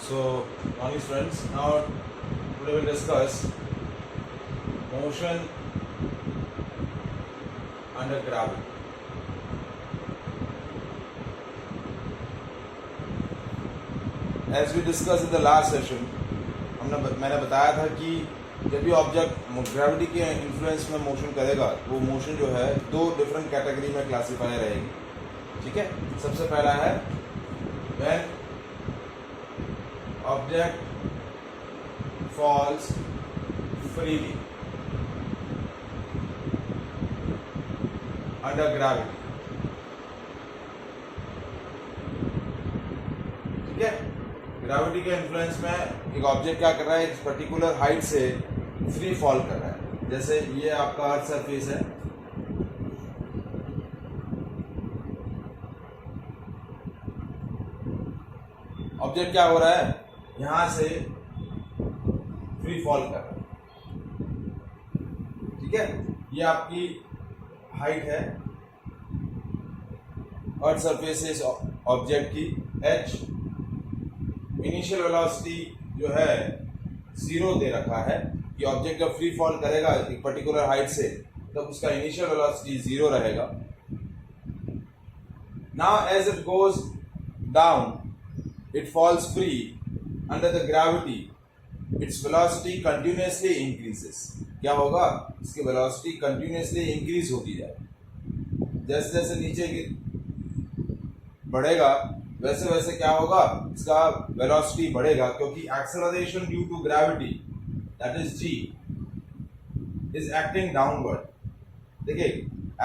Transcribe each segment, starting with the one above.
So, morning friends, now today we'll discuss motion under gravity. As we discussed in the last session, मैंने बताया था कि जब भी ऑब्जेक्ट ग्रेविटी के इन्फ्लुएंस में मोशन करेगा वो मोशन जो है दो डिफरेंट कैटेगरी में क्लासीफाई रहेगी. ठीक है, सबसे पहला है when object falls freely under gravity. ठीक है, ग्रेविटी के इन्फ्लुएंस में एक ऑब्जेक्ट क्या कर रहा है, एक पर्टिकुलर हाइट से फ्री फॉल कर रहा है. जैसे ये आपका अर्थ सरफेस है, ऑब्जेक्ट क्या हो रहा है, यहां से फ्री फॉल कर रहा है. ठीक है, ये आपकी हाइट है अर्थ सरफेस से ऑब्जेक्ट की. h इनिशियल वेलोसिटी जो है 0 दे रखा है कि ऑब्जेक्ट जब फ्री फॉल करेगा एक पर्टिकुलर हाइट से तब उसका इनिशियल वेलोसिटी 0 रहेगा. Now as it goes down it falls free under the gravity, its velocity continuously increases. क्या होगा, इसकी वेलोसिटी कंटिन्यूअसली इंक्रीज होती जाए. जैसे जैसे नीचे की बढ़ेगा वैसे वैसे क्या होगा, इसका वेलोसिटी बढ़ेगा क्योंकि acceleration due to gravity that is g is acting downward. देखिए,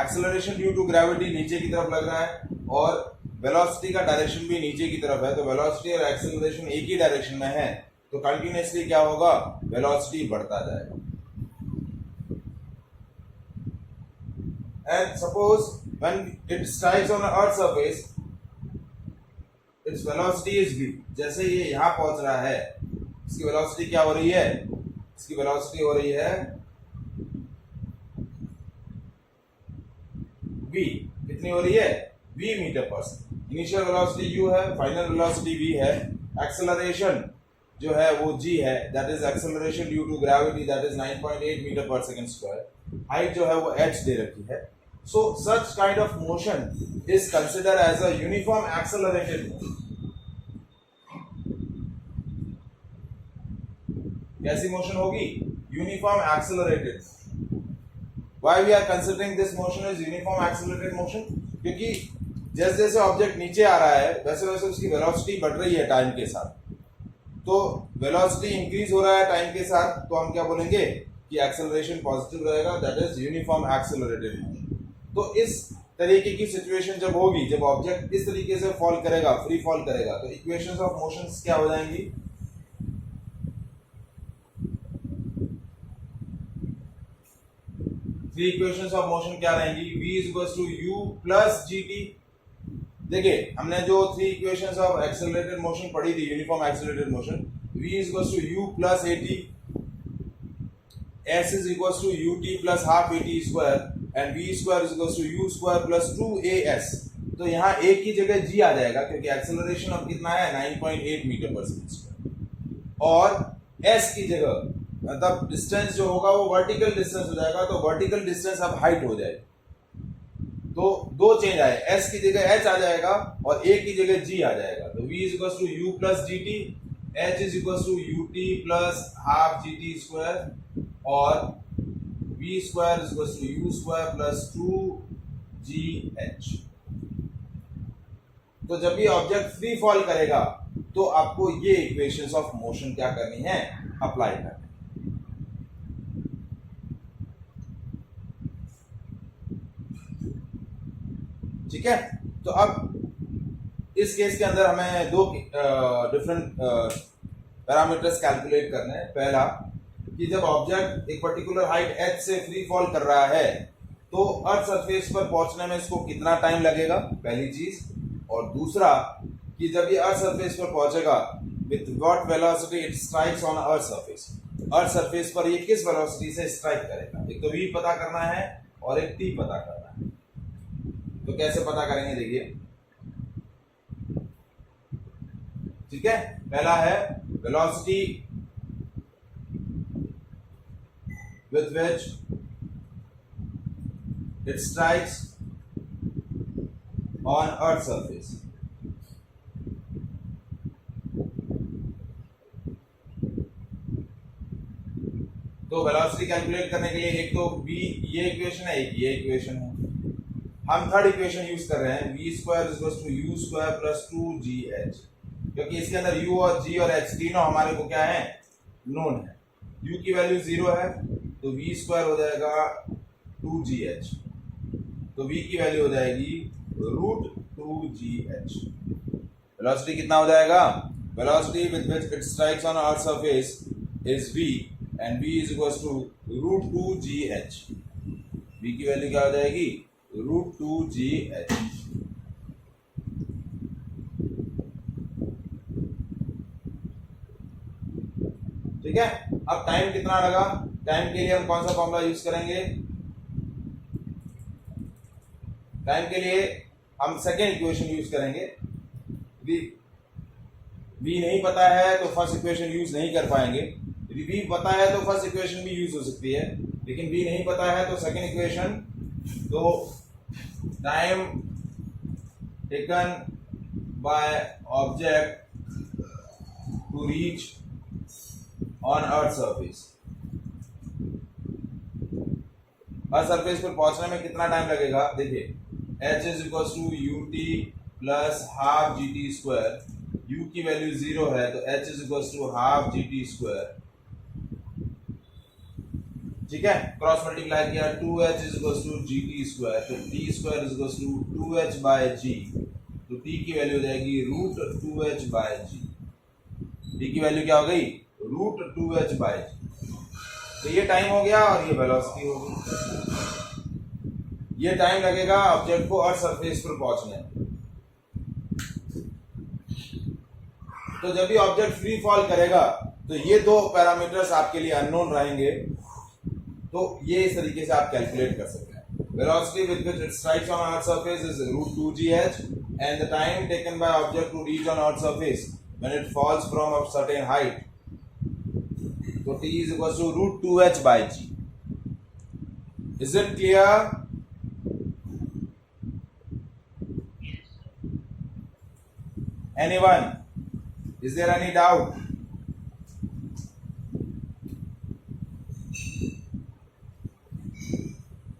एक्सेलरेशन ड्यू टू ग्रेविटी नीचे की तरफ लग रहा है और वेलोसिटी का डायरेक्शन भी नीचे की तरफ है, तो वेलोसिटी और एक्सेलरेशन एक ही डायरेक्शन में है तो कंटिन्यूअसली क्या होगा, वेलोसिटी बढ़ता जाएगा. And suppose when it strikes on earth surface its velocity is v. जैसे ये यहां पहुंच रहा है, इसकी वेलोसिटी क्या हो रही है, इसकी वेलोसिटी हो रही है v. कितनी हो रही है, v metre per second. Initial velocity u है, फाइनल वेलोसिटी v है. एक्सेलरेशन जो है वो g है, that is acceleration due to gravity, that is 9.8 metre per second square. Height जो है वो h दे रखी है. So such kind of motion is considered as a uniform accelerated motion. कैसी मोशन होगी, uniform accelerated. Why we are considering this motion is uniform accelerated motion, क्योंकि जैसे जैसे ऑब्जेक्ट नीचे आ रहा है वैसे वैसे उसकी वेलोसिटी बढ़ रही है टाइम के साथ. तो वेलोसिटी इंक्रीज हो रहा है टाइम के साथ, तो हम क्या बोलेंगे कि एक्सेलरेशन पॉजिटिव रहेगा, that is uniform accelerated motion. तो इस तरीके की सिचुएशन जब होगी, जब ऑब्जेक्ट इस तरीके से फॉल करेगा, फ्री फॉल करेगा, तो इक्वेशंस ऑफ मोशंस क्या हो जाएंगी, थ्री इक्वेशंस ऑफ मोशन क्या रहेंगी, v is equals to u plus gt. देखिए, हमने जो three equations of accelerated motion पढ़ी थी, uniform accelerated motion, v is equals to u plus at, s is equals to ut plus half at square and v square is equals to u square plus 2as. तो यहाँ a की जगह g आ जाएगा क्योंकि acceleration अब कितना है, 9.8 metre per second square. और s की जगह मतलब डिस्टेंस जो होगा वो वर्टिकल डिस्टेंस हो जाएगा, तो वर्टिकल डिस्टेंस अब हाइट हो जाएगी. तो दो चेंज आए, s की जगह h आ जाएगा और a की जगह g आ जाएगा. तो v is equals to u plus gt, h is equals to ut plus half gt square और v square is equals to u square plus 2gh. तो जब भी ऑब्जेक्ट फ्री फॉल करेगा तो आपको ये इक्वेशंस ऑफ मोशन क्या करनी है, अप्लाई करनी. ठीक है, तो अब इस केस के अंदर हमें दो डिफरेंट पैरामीटर्स कैलकुलेट करने हैं. पहला कि जब ऑब्जेक्ट एक पर्टिकुलर हाइट h से फ्री फॉल कर रहा है तो अर्थ सरफेस पर पहुंचने में इसको कितना टाइम लगेगा, पहली चीज. और दूसरा कि जब ये अर्थ सरफेस पर पहुंचेगा with what velocity it strikes on earth surface, earth surface पर ये किस वेलोसिटी से स्ट्राइक करेगा. एक तो v पता करना है और एक t पता करना है. तो कैसे पता करेंगे, देखिए ठीक है, पहला है velocity with which it strikes on earth surface. तो वेलोसिटी कैलकुलेट करने के लिए एक तो v ये इक्वेशन है, एक ये इक्वेशन है, हम थर्ड इक्वेशन यूज कर रहे हैं v square is to u square plus 2gh, क्योंकि इसके अंदर u और g और h तीनों हमारे को क्या है, नोन है। u की वैल्यू 0 है तो v स्क्वायर हो जाएगा 2gh, तो v की वैल्यू हो जाएगी रूट 2gh। वेलोसिटी कितना हो जाएगा, velocity with which it strikes on earth surface is v and v is equal to root 2gh। v की वैल्यू क्या हो जाएगी, रूट 2gh। ठीक है, अब टाइम कितना लगा, टाइम के लिए हम कौन सा फॉर्मूला यूज करेंगे, टाइम के लिए हम सेकेंड इक्वेशन यूज करेंगे। v नहीं पता है तो फर्स्ट इक्वेशन यूज नहीं कर पाएंगे, यदि v पता है तो फर्स्ट इक्वेशन भी यूज हो सकती है, लेकिन v नहीं पता है तो सेकेंड इक्वेशन। तो time taken by object to reach on earth surface, earth surface पर पहुंचने में कितना टाइम लगेगा, देखिए h is equal to u t plus half g t square, u की वैल्यू 0 है तो h is equal to half g t square. ठीक है, क्रॉस मल्टीप्लाई किया 2h is equal to g t square, तो t square is equal to 2h by g, तो t की value हो जाएगी root 2h by g। t की value क्या हो गई, रूट 2h बाय g। तो ये टाइम हो गया और ये वेलोसिटी हो गई। ये टाइम लगेगा ऑब्जेक्ट को अर्थ सरफेस पर पहुंचने में। तो जब भी ऑब्जेक्ट फ्री फॉल करेगा तो ये दो पैरामीटर्स आपके लिए अननोन रहेंगे, तो ये इस तरीके से आप कैलकुलेट कर सकते हैं। Velocity with which it strikes on earth surface is root 2gh and the time taken by object to reach on earth surface when it falls from a certain height, तो t is equal to root 2h by g. Is it clear? Anyone? Is there any doubt?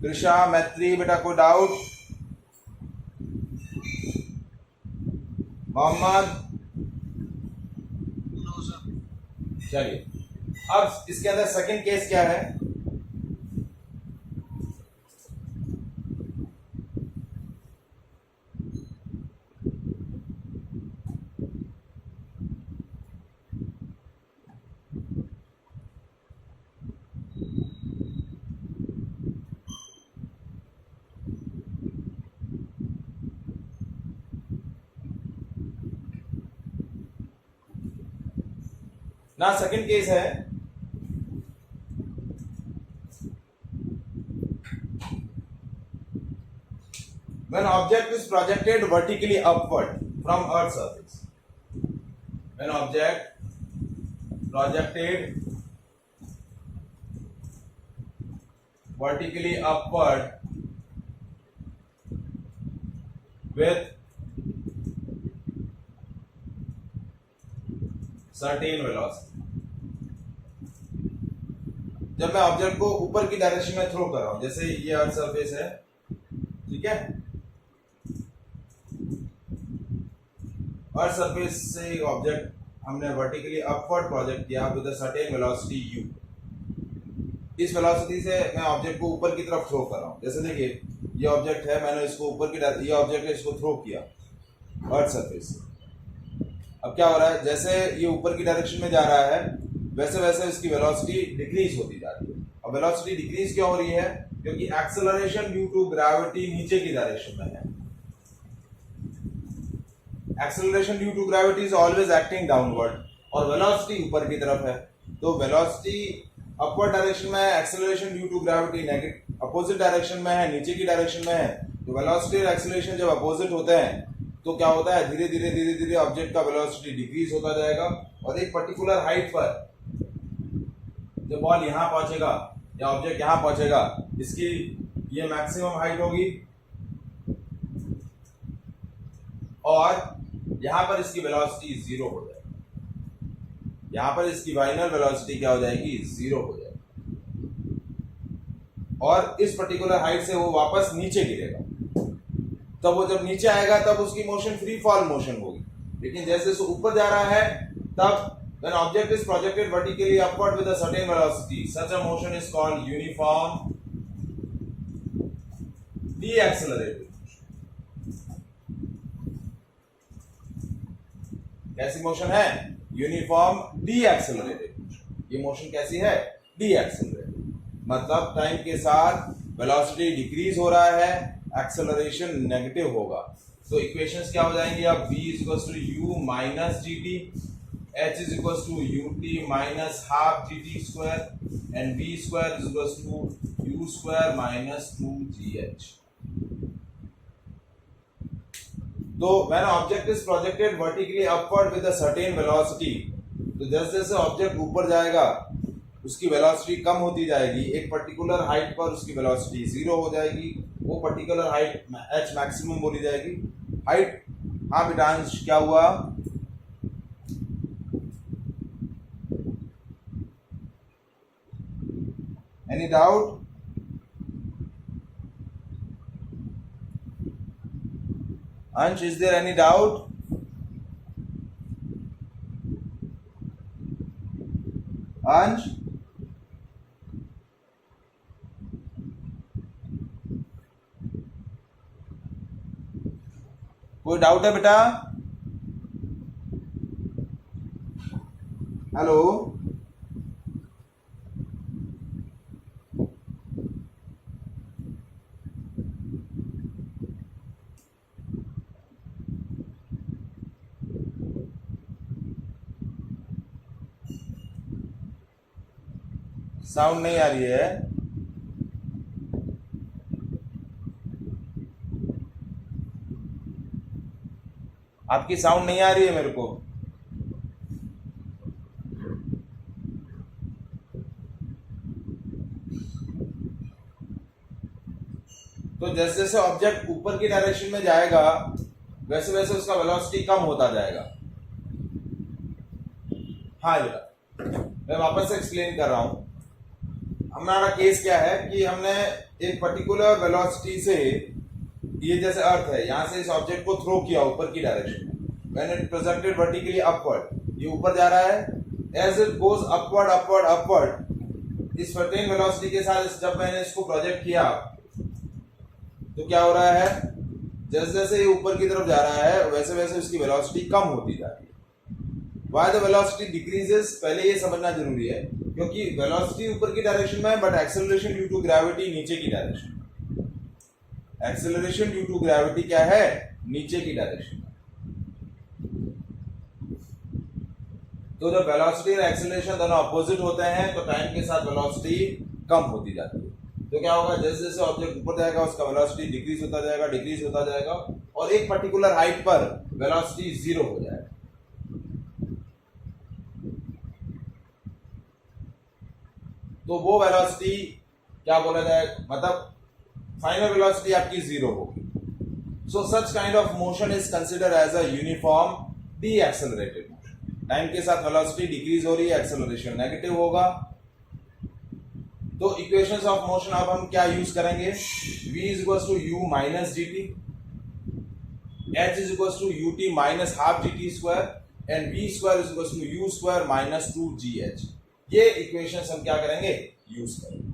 Krisha, मैत्री, बेटा कोई doubt? Mohammad? चलिए, अब इसके अंदर second case क्या है, ना सेकंड केस है when object is projected vertically upward from earth surface, when object projected vertically upward with certain velocity, जब मैं ऑब्जेक्ट को ऊपर की डायरेक्शन में थ्रो कर रहा हूं, जैसे ये अर्थ सरफेस है, ठीक है, अर्थ सरफेस से एक ऑब्जेक्ट हमने वर्टिकली अपवर्ड प्रोजेक्ट किया with a certain velocity u, इस वेलोसिटी से मैं ऑब्जेक्ट को ऊपर की तरफ थ्रो कर रहा हूं। जैसे देखिए ये ऑब्जेक्ट है, मैंने इसको ऊपर की, ये ऑब्जेक्ट है, इसको थ्रो किया अर्थ सरफेस से। अब क्या हो रहा है, जैसे ये ऊपर की डायरेक्शन में जा रहा है वैसे वैसे इसकी वेलोसिटी डिक्रीज होती जा रही है। अब वेलोसिटी डिक्रीज क्यों हो रही है, क्योंकि एक्सेलरेशन ड्यू टू ग्रेविटी नीचे की डायरेक्शन में है। Acceleration due to gravity is always acting downward और वेलोसिटी ऊपर की तरफ है, तो वेलोसिटी अपवर्ड डायरेक्शन में है, acceleration due to gravity negative opposite direction में है, नीचे की डायरेक्शन में है। तो वेलोसिटी और एक्सेलरेशन जब अपोजिट होते हैं तो क्या होता है, धीरे धीरे ऑब्जेक्ट का वेलोसिटी डिक्रीज होता जाएगा और एक पर्टिकुलर हाइट पर जब बॉल यहां पहुंचेगा या ऑब्जेक्ट यहां पहुंचेगा, इसकी ये मैक्सिमम हाइट होगी और यहां पर इसकी वेलोसिटी 0 हो जाएगी। यहां पर इसकी फाइनल वेलोसिटी क्या हो जाएगी, 0 हो जाएगी और इस पर्टिकुलर हाइट से वो वापस नीचे गिरेगा। तब वो जब नीचे आएगा तब उसकी मोशन फ्री फॉल मोशन होगी। लेकिन जैसे जैसे ऊपर जा रहा है तब when object is projected vertically upward with a certain velocity, such a motion is called uniform deaccelerated motion. कैसी मोशन है, यूनिफॉर्म डीएक्सेलरेटेड मोशन। ये मोशन कैसी है, डीएक्सेलरेटेड, मतलब टाइम के साथ वेलोसिटी डिक्रीज हो रहा है, एक्सेलरेशन नेगेटिव होगा। तो इक्वेशंस क्या हो जाएंगी अब, v equals to u minus gt, h is equals to ut minus half gt square and v square is equals to u square minus 2gh. तो when object is projected vertically upward with a certain velocity, तो जैसे जैसे object ऊपर जाएगा उसकी velocity कम होती जाएगी, एक पर्टिकुलर हाइट पर उसकी वेलोसिटी 0 हो जाएगी, वो पर्टिकुलर हाइट h मैक्सिमम बोली जाएगी। हाइट, हाँ बेटा अंश क्या हुआ, any doubt? Ansh, is there any doubt? Ansh? कोई डाउट है बेटा? हेलो, साउंड नहीं आ रही है? आपकी साउंड नहीं आ रही है मेरे को। तो जैसे जैसे ऑब्जेक्ट ऊपर की डायरेक्शन में जाएगा वैसे वैसे उसका वेलोसिटी कम होता जाएगा। हाँ बेटा, मैं वापस से एक्सप्लेन कर रहा हूं। हमारा केस क्या है कि हमने एक पर्टिकुलर वेलोसिटी से, ये जैसे अर्थ है, यहां से इस ऑब्जेक्ट को थ्रो किया ऊपर की डायरेक्शन में, when it projected vertically upward, ये ऊपर जा रहा है, as it goes upward upward upward, इस सर्टेन वेलोसिटी के साथ जब मैंने इसको प्रोजेक्ट किया तो क्या हो रहा है, जैसे जैसे ये ऊपर की तरफ जा रहा है वैसे वैसे उसकी वेलोसिटी कम होती जा रही है। Why the velocity decreases, पहले ये समझना जरूरी है, क्योंकि वेलोसिटी ऊपर की डायरेक्शन में है but acceleration due to gravity नीचे की डायरेक्शन में। एक्सेलरेशन ड्यू टू ग्रेविटी क्या है, नीचे की डायरेक्शन में। तो जब वेलोसिटी और एक्सेलरेशन दोनों अपोजिट होते हैं तो टाइम के साथ वेलोसिटी कम होती जाती है। तो क्या होगा, जैसे जैसे ऑब्जेक्ट ऊपर जाएगा उसका वेलोसिटी डिक्रीज होता जाएगा और एक पर्टिकुलर हाइट पर वेलोसिटी 0 हो जाएगा। तो वो वेलोसिटी क्या बोला जाए, मतलब फाइनल वेलोसिटी आपकी 0 होगी। So such kind of motion is considered as a uniform deaccelerated motion. Time के साथ वेलोसिटी डिक्रीज हो रही है, एक्सेलरेशन नेगेटिव होगा। तो इक्वेशंस ऑफ मोशन अब हम क्या यूज करेंगे, v is equals to u minus gt, h is equals to ut minus half gt square and v square is equals to u square minus 2gh। ये equations हम क्या करेंगे, use करेंगे।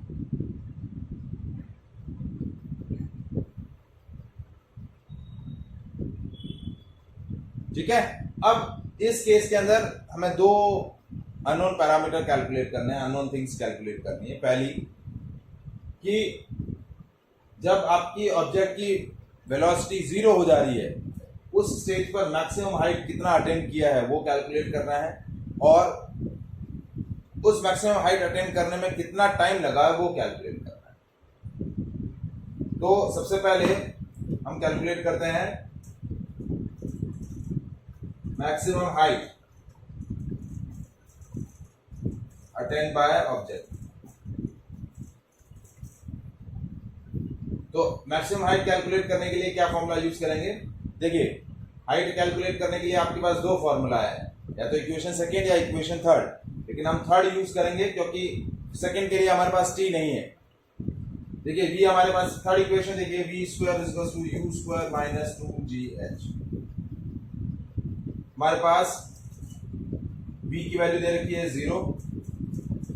ठीक है। अब इस केस के अंदर हमें दो अननोन पैरामीटर कैलकुलेट करने हैं, अननोन थिंग्स कैलकुलेट करनी है। पहली कि जब आपकी ऑब्जेक्ट की वेलोसिटी 0 हो जा रही है उस स्टेज पर मैक्सिमम हाइट कितना अटेंड किया है वो कैलकुलेट करना है, और उस मैक्सिमम हाइट अटेंड करने में कितना टाइम लगा है वो कैलकुलेट करना है। तो सबसे पहले हम कैलकुलेट करते हैं maximum height attend by object. तो मैक्सिमम हाइट कैलकुलेट करने के लिए क्या फॉर्मूला यूज करेंगे? देखिए, हाइट कैलकुलेट करने के लिए आपके पास दो फॉर्मूला है, या तो इक्वेशन सेकेंड या इक्वेशन थर्ड, लेकिन हम थर्ड यूज करेंगे क्योंकि सेकेंड के लिए हमारे पास टी नहीं है। देखिए v हमारे पास थर्ड इक्वेशन, देखिए v square is equal to u square minus 2gh। हमारे पास v की वैल्यू दे रखी है 0,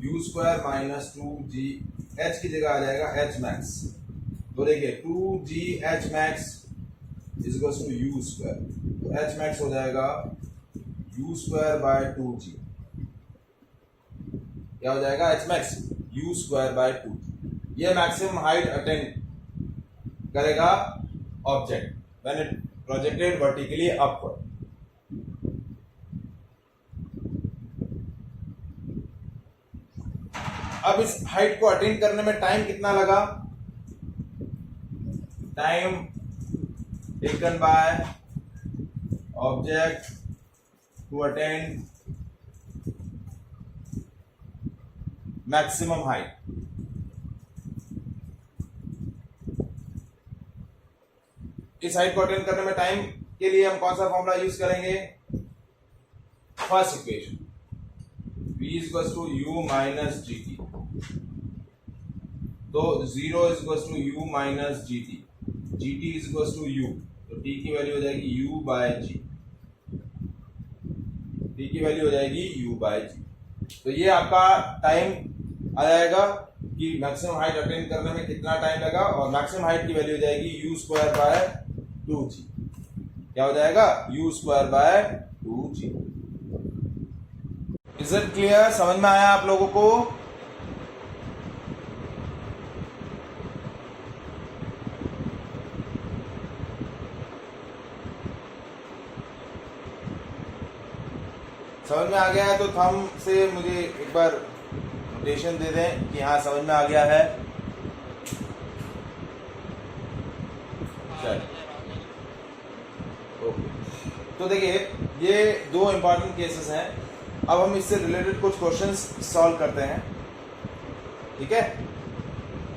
u स्क्वायर माइनस 2gh की जगह आ जाएगा h मैक्स। तो देखिए 2gh max is equal to u square, तो h मैक्स हो जाएगा u स्क्वायर बाय 2g। क्या हो जाएगा? h max u square by 2g। ये मैक्सिमम हाइट अटेन करेगा object when it projected vertically upward. अब इस हाइट को अटेन करने में टाइम कितना लगा? Time taken by object to attain maximum height. इस हाइट को अटेन करने में टाइम के लिए हम कौन सा फॉर्मूला यूज करेंगे? First equation, v is equal to u minus gt। तो 0 is equal to u minus gt, gt is equal to u, तो t की वैल्यू हो जाएगी u बाय g, t की वैल्यू हो जाएगी u बाय g। तो ये आपका टाइम आ जाएगा कि मैक्सिमम हाइट अटेन करने में कितना टाइम लगा, और मैक्सिमम हाइट की वैल्यू हो जाएगी u स्क्वायर बाय 2g। क्या हो जाएगा? u square by 2g। Is it clear? समझ में आया आप लोगों को? समझ में आ गया है तो थंब से मुझे एक बार नोटेशन दे दें कि हाँ समझ में आ गया है। ओके, तो देखिए ये दो इंपॉर्टेंट केसेस हैं। अब हम इससे रिलेटेड कुछ क्वेश्चंस सॉल्व करते हैं, ठीक है।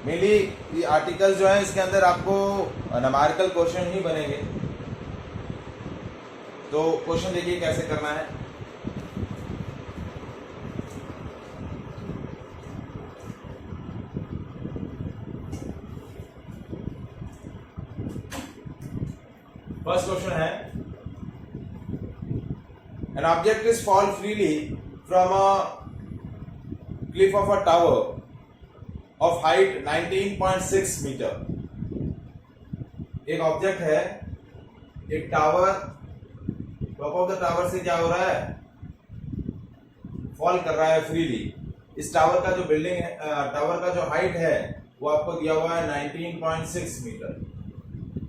मेनली ये आर्टिकल्स जो है इसके अंदर आपको न्यूमेरिकल क्वेश्चन ही बनेंगे। तो क्वेश्चन देखिए कैसे करना है। फर्स्ट क्वेश्चन है, an object is fall freely from a cliff of a tower of height 19.6 metre. एक ऑब्जेक्ट है, एक tower, top of the tower से क्या हो रहा है? फॉल कर रहा है फ्रीली। इस टावर का जो बिल्डिंग है, टावर का जो हाइट है वो आपको दिया हुआ है 19.6 मीटर।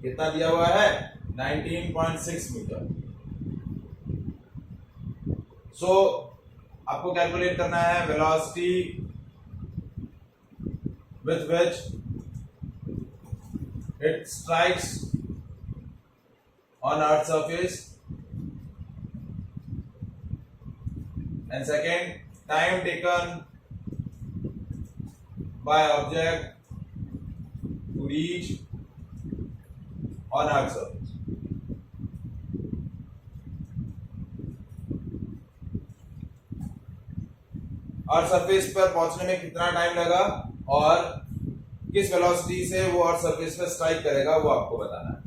कितना दिया हुआ है? 19.6 मीटर। सो आपको कैलकुलेट करना है velocity with which it strikes on earth surface, and second, time taken by object to reach on earth surface। Earth surface पर पहुंचने में कितना टाइम लगा और किस वेलोसिटी से वो अर्थ सरफेस पर स्ट्राइक करेगा वो आपको बताना है।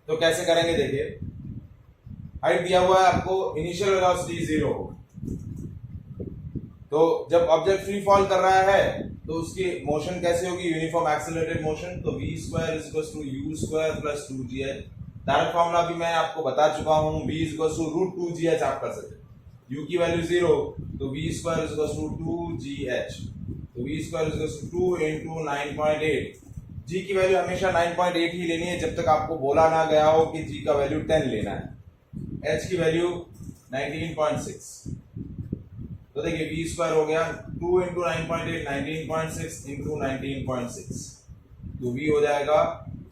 तो कैसे करेंगे? देखिए, हाइट दिया हुआ है आपको, इनिशियल वेलोसिटी 0 हो। तो जब ऑब्जेक्ट फ्री फॉल कर रहा है तो उसकी मोशन कैसे होगी? Uniform accelerated motion. तो v square is equal to u square plus 2gh। Direct formula भी मैं आपको बता चुका हूं, v is equal to root 2gh आप कर सकते। u की वैल्यू 0, तो v square is equal to 2gh। तो v square is equal to 2 into 9.8। g की वैल्यू हमेशा 9.8 ही लेनी है जब तक आपको बोला ना गया हो कि g का वैल्यू 10 लेना है। h की वैल्यू 19.6। तो देखिए v स्क्वायर हो गया 2 इंटू 9.8 19.6 इंटू 19.6, तो v हो जाएगा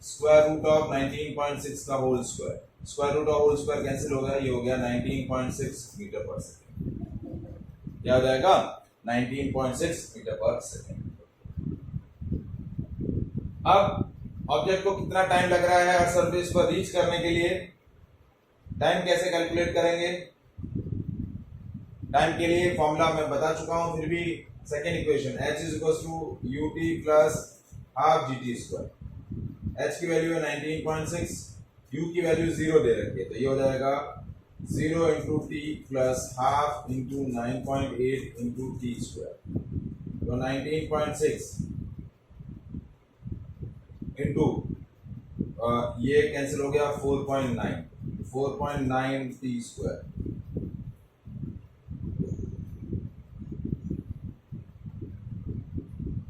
स्क्वायर रूट ऑफ 19.6 का whole square, square root of whole square cancel हो गया, ये हो गया 19.6 मीटर पर सेकेंड, क्या हो जाएगा 19.6 मीटर पर सेकेंड। अब ऑब्जेक्ट को कितना टाइम लग रहा है अर्थ सरफेस पर रीच करने के लिए, टाइम कैसे कैलकुलेट करेंगे, टाइम के लिए फॉर्मूला मैं बता चुका हूं, फिर भी second equation h is equal to ut plus half gt square, h की वैल्यू है 19.6, u की वैल्यू 0 दे रखी है, तो ये हो जाएगा 0 into T plus half into 9.8 into T square, तो 19.6 इंटू ये कैंसिल हो गया 4.9 टी स्क्वायर,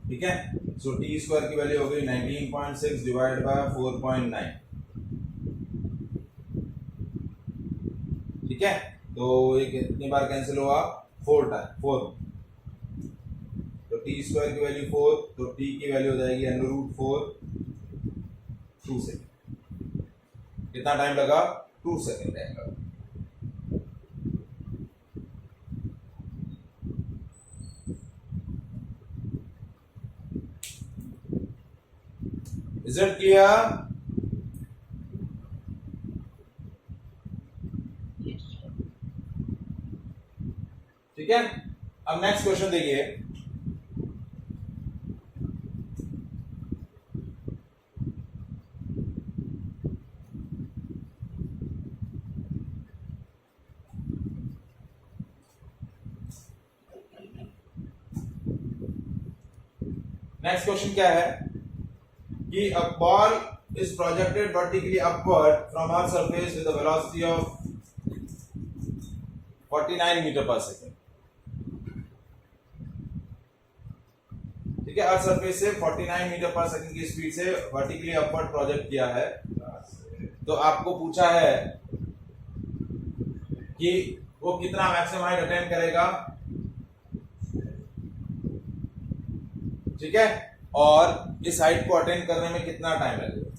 ठीक है। सो टी स्क्वायर की वैल्यू हो गई 19.6 डिवाइड बाय 4.9, ठीक है। तो ये कितनी बार कैंसिल हुआ 4 टाइम 4, तो टी स्क्वायर की वैल्यू 4, तो टी की वैल्यू हो जाएगी √4 2 सेकेंड, कितना टाइम लगा 2 सेकेंड टाइम लगा। Is it clear? ठीक है। अब नेक्स्ट क्वेश्चन देखिए, नेक्स्ट क्वेश्चन क्या है कि a ball is projected vertically upward from Earth's surface with a velocity of 49 metre पर सेकेंड, ठीक है। अर्थ सरफेस से 49 मीटर पर सेकेंड की स्पीड से वर्टिकली अपवर्ड प्रोजेक्ट किया है, तो आपको पूछा है कि वो कितना मैक्सिमम हाइट अटेन करेगा, ठीक है, और इस हाइट को अटेन करने में कितना टाइम लगेगा,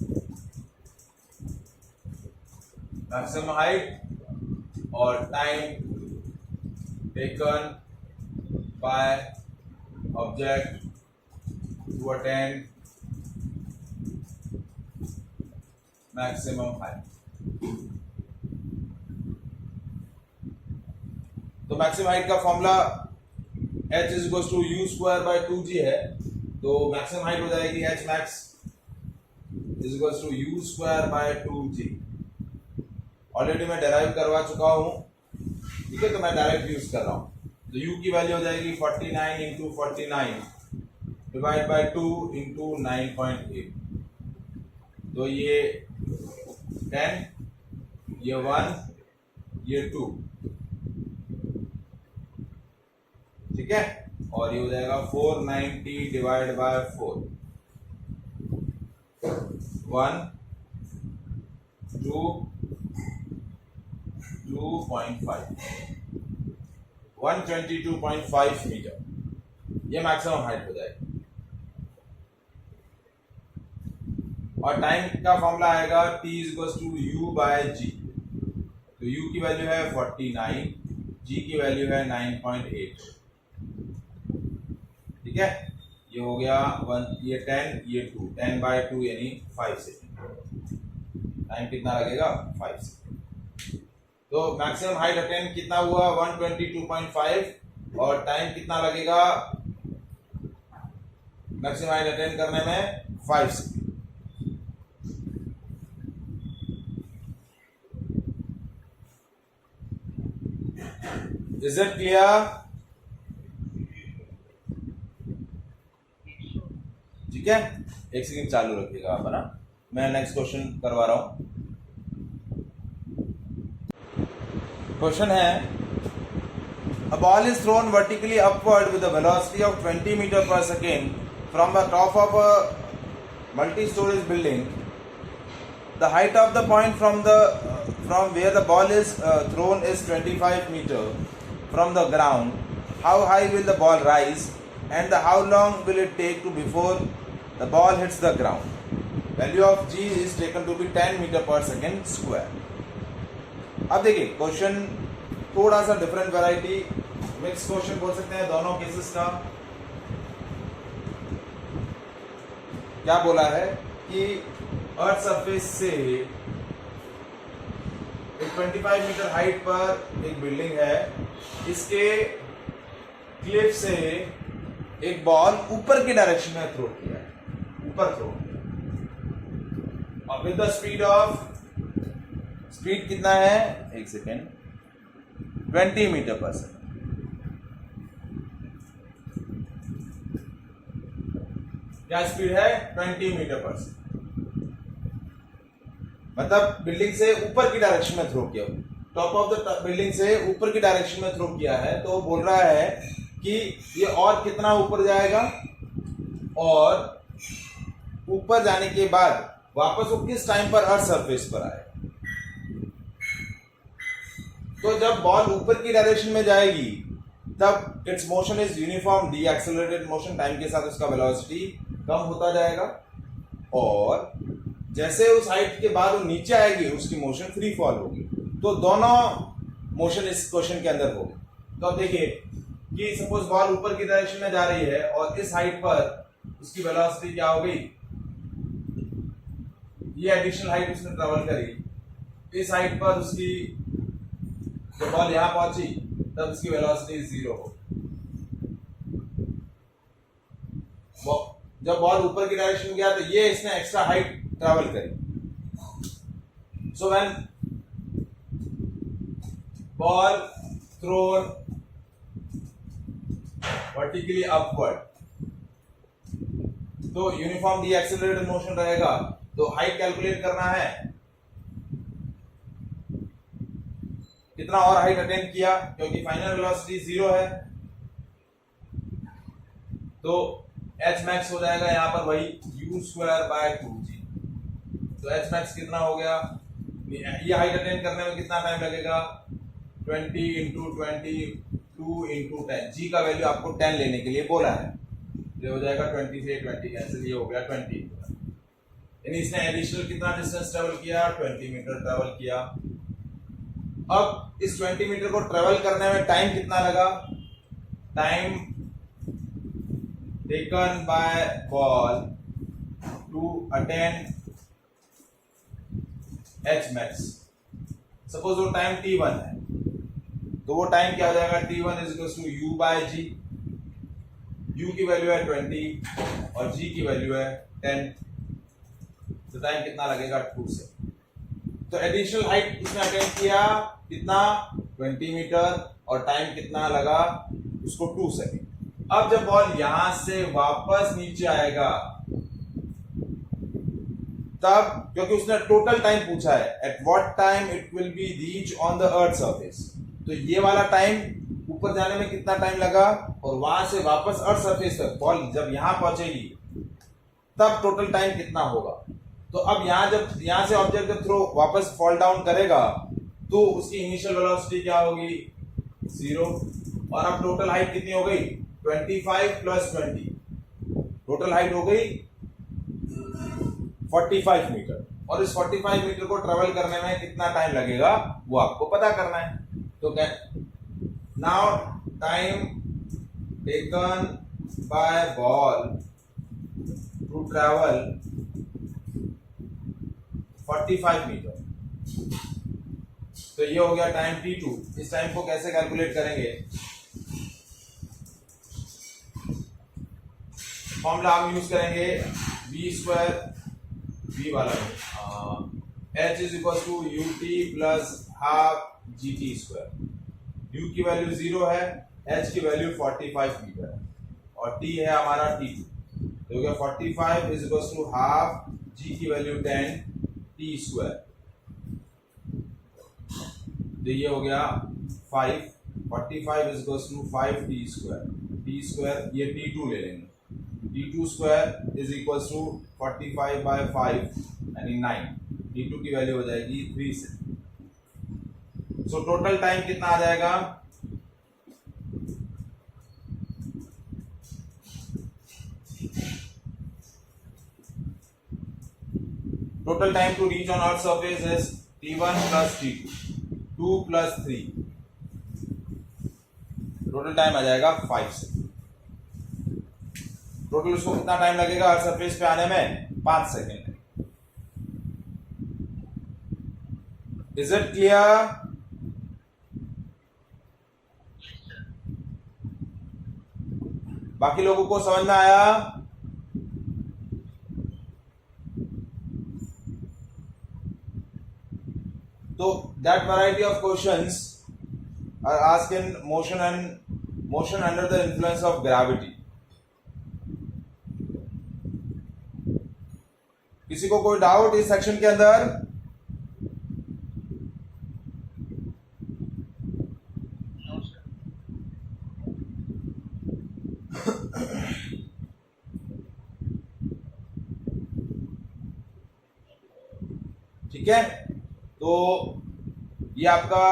मैक्सिमम हाइट और time taken by object to attain maximum height. तो मैक्सिमम हाइट का formula h is equal to u square by 2g है, तो मैक्सिमम हाइट हो जाएगी h max is equal to u square by 2g। Already मैं derive करवा चुका हूं, ठीक है, तो मैं डायरेक्ट यूज कर रहा हूं, तो u की वैल्यू हो जाएगी 49 इंटू 49 डिवाइड बाय 2 इंटू 9.8, तो ये 10, ये 1, ये 2, ठीक है, और ये हो जाएगा 490 डिवाइड बाय 4, 1 2 2.5 122.5 मीटर, ये मैक्सिमम हाइट हो जाएगी। और टाइम का फॉर्मूला आएगा t is equal to u by g, तो u की वैल्यू है 49, g की वैल्यू है 9.8, ठीक है, ये हो गया 1, ये 10, ये 2, 10 बाय 2 यानी 5 सेकेंड, टाइम कितना लगेगा 5 सेकेंड। तो मैक्सिमम हाइट अटेन कितना हुआ 122.5, और टाइम कितना लगेगा मैक्सिमम हाइट अटेन करने में 5 सेकेंड। Is it clear? ठीक है, एक सेकंड चालू रखिएगा आप, है ना, मैं नेक्स्ट क्वेश्चन करवा रहा हूं। क्वेश्चन है, a ball is thrown vertically upward with a velocity of 20 meter per second from the top of a multi-story building. The height of the point from where the ball is thrown is 25 meter from the ground. how high will the ball rise and how long will it take to before the ball hits the ground. Value of g is taken to be 10 meter per second square. अब देखिए question थोड़ा सा different variety mix question बोल सकते हैं दोनों cases का. क्या बोला है कि अर्थ सरफेस से एक 25 मीटर हाइट पर एक बिल्डिंग है, इसके क्लिफ से एक बॉल ऊपर की डायरेक्शन में थ्रो किया है, ऊपर थ्रो किया और विद द स्पीड कितना है, एक सेकेंड, 20 मीटर पर सेकेंड. क्या स्पीड है, 20 मीटर पर सेकेंड. मतलब बिल्डिंग से ऊपर की डायरेक्शन में थ्रो किया, टॉप ऑफ द बिल्डिंग से ऊपर की डायरेक्शन में थ्रो किया है. तो बोल रहा है कि ये और कितना ऊपर जाएगा और ऊपर जाने के बाद वापस वो किस टाइम पर अर्थ सरफेस पर आए. तो जब बॉल ऊपर की डायरेक्शन में जाएगी तब it's motion is uniform D accelerated motion, time के साथ उसका वेलोसिटी कम होता जाएगा और जैसे उस हाइट के बाद वो नीचे आएगी उसकी मोशन फ्री फॉल होगी. तो दोनों मोशन इस क्वेश्चन के अंदर होगी. तो अब देखिए कि सपोज बॉल ऊपर की डायरेक्शन में जा रही है और इस हाइट पर उसकी वेलोसिटी क्या हो गई, ये एडिशनल हाइट उसने ट्रेवल करी, इस हाइट पर उसकी जब बॉल यहां पहुंची तब उसकी वेलोसिटी 0 हो. जब बॉल ऊपर की डायरेक्शन में गया तो ये इसने एक्स्ट्रा हाइट ट्रेवल करी. So when ball thrown vertically upward तो यूनिफॉर्म डी एक्सेलरेटेड मोशन रहेगा. तो हाइट कैलकुलेट करना है, कितना और हाइट अटेन किया क्योंकि फाइनल वेलोसिटी 0 है. तो एच मैक्स हो जाएगा यहां पर वही u स्क्वायर बाय 2g. तो एच मैक्स कितना हो गया, ये हाइट अटेन करने में कितना टाइम लगेगा, 20 इंटू 22 इंटू 10. जी का वैल्यू आपको 10 लेने के लिए बोला है. ये हो जाएगा 20 से 20 कैंसिल, ये हो गया 20. यानी इसने एडिशनल कितना डिस्टेंस ट्रेवल किया, 20 मीटर ट्रेवल किया. अब इस 20 मीटर को ट्रेवल करने में टाइम कितना लगा, time taken by ball to attain h max. Suppose वो टाइम t1 है तो वो टाइम क्या हो जाएगा, t1 is equal to u by g. u की वैल्यू है 20 और g की वैल्यू है 10. तो टाइम कितना लगेगा, 2 से. तो एडिशनल हाइट इसने अटेन किया कितना, 20 मीटर और टाइम कितना लगा उसको 2 सेकेंड. अब जब बॉल यहां से वापस नीचे आएगा तब, क्योंकि उसने टोटल टाइम पूछा है, at what time it will be reach on the earth surface. तो ये वाला टाइम ऊपर जाने में कितना टाइम लगा और वहां से वापस अर्थ सरफेस तक बॉल जब यहां पहुंचेगी तब टोटल टाइम कितना होगा. तो अब यहां से ऑब्जेक्ट जब थ्रो वापस फॉल डाउन करेगा तो उसकी इनिशियल वेलोसिटी क्या होगी, 0. और अब टोटल हाइट कितनी हो गई, 25 प्लस 20. टोटल हाइट हो गई 45 मीटर. और इस 45 मीटर को ट्रेवल करने में कितना टाइम लगेगा वो आपको पता करना है. तो क्या, now time taken by ball to travel 45 metre. तो ये हो गया टाइम t2. इस टाइम को कैसे कैलकुलेट करेंगे, फॉर्मूला हम यूज करेंगे v स्क्वायर, v वाला h is equal to ut plus half gt square. u की वैल्यू 0 है, h की वैल्यू 45 मीटर है और t है हमारा t2. तो हो गया 45 is equal to half g की वैल्यू 10 t स्क्वायर. तो ये हो गया 5. 45 is equal to 5 t square. t square ये t2 ले लेंगे, t2 square is equal to 45 by 5 यानी 9. t2 की वैल्यू हो जाएगी 3 से. सो टोटल टाइम कितना आ जाएगा, total time to reach on earth surface is t1 plus t2, 2 plus 3, total time आ जाएगा 5 सेकेंड। टोटल उसको कितना टाइम लगेगा अर्थ सरफेस पे आने में? 5 सेकेंड। Is it clear? बाकी लोगों को समझ में आया? तो that variety of questions are asked in motion under the influence of gravity. किसी को कोई डाउट इस सेक्शन के अंदर? ठीक है, तो ये आपका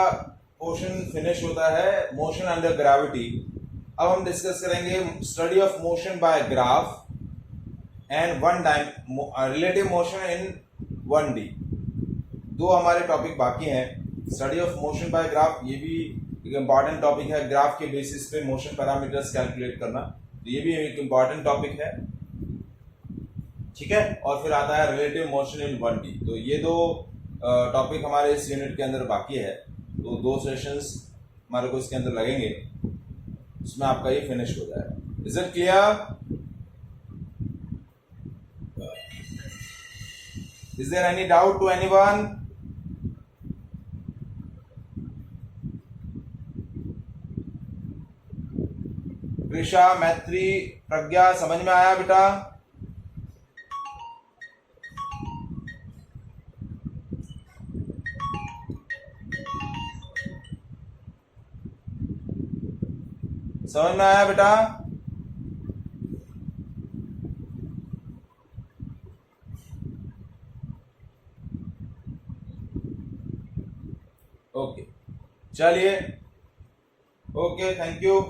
पोर्शन फिनिश होता है मोशन अंडर ग्रेविटी। अब हम डिस्कस करेंगे study of motion by graph and relative motion in 1D। दो हमारे टॉपिक बाकी हैं। Study of motion by graph, ये भी एक इम्पॉर्टेंट टॉपिक है। ग्राफ के बेसिस पे मोशन पैरामीटर्स कैलकुलेट करना, तो ये भी एक इम्पॉर्टेंट टॉपिक है। ठीक है, और फिर आता है रिलेटिव मोशन इन 1D। तो ये दो टॉपिक हमारे इस यूनिट के अंदर बाकी है। तो 2 सेशंस हमारे को इसके अंदर लगेंगे, उसमें आपका ये फिनिश हो जाएगा। Is it clear? Is there any doubt to anyone? Krisha, Maitri, Pragya, समझ में आया बेटा? समझ में आया बेटा? ओके, चलिए, ओके, थैंक यू।